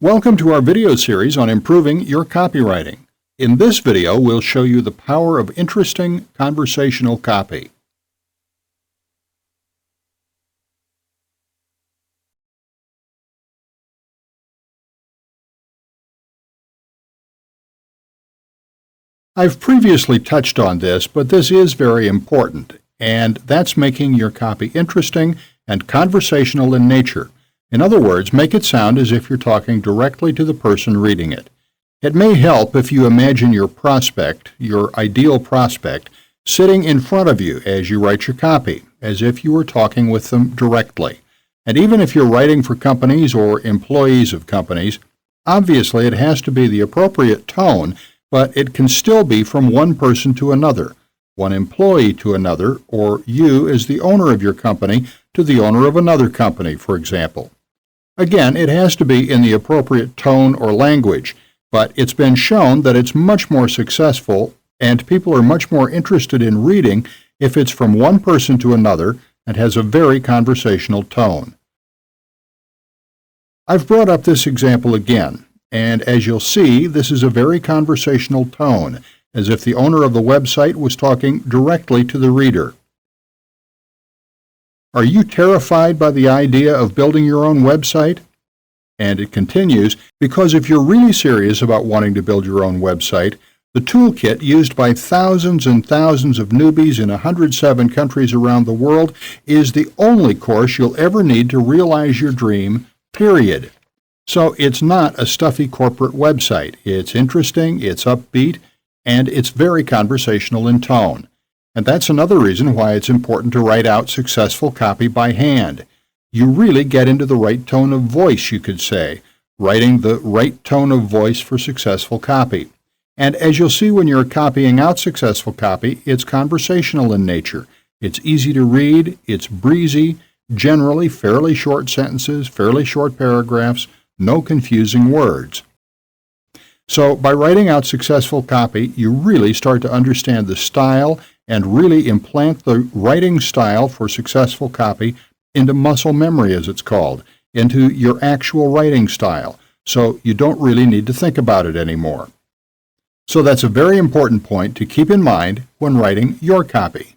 Welcome to our video series on improving your copywriting. In this video, we'll show you the power of interesting conversational copy. I've previously touched on this, but this is very important, and that's making your copy interesting and conversational in nature. In other words, make it sound as if you're talking directly to the person reading it. It may help if you imagine your prospect, your ideal prospect, sitting in front of you as you write your copy, as if you were talking with them directly. And even if you're writing for companies or employees of companies, obviously it has to be the appropriate tone, but it can still be from one person to another, one employee to another, or you as the owner of your company to the owner of another company, for example. Again, it has to be in the appropriate tone or language, but it's been shown that it's much more successful and people are much more interested in reading if it's from one person to another and has a very conversational tone. I've brought up this example again, and as you'll see, this is a very conversational tone, as if the owner of the website was talking directly to the reader. Are you terrified by the idea of building your own website? And it continues, because if you're really serious about wanting to build your own website, the toolkit used by thousands and thousands of newbies in 107 countries around the world is the only course you'll ever need to realize your dream, period. So it's not a stuffy corporate website. It's interesting, it's upbeat, and it's very conversational in tone. And that's another reason why it's important to write out successful copy by hand. You really get into the right tone of voice, you could say, writing the right tone of voice for successful copy. And as you'll see when you're copying out successful copy, it's conversational in nature. It's easy to read, it's breezy, generally fairly short sentences, fairly short paragraphs, no confusing words. So by writing out successful copy, you really start to understand the style and really implant the writing style for successful copy into muscle memory, as it's called, into your actual writing style, so you don't really need to think about it anymore. So that's a very important point to keep in mind when writing your copy.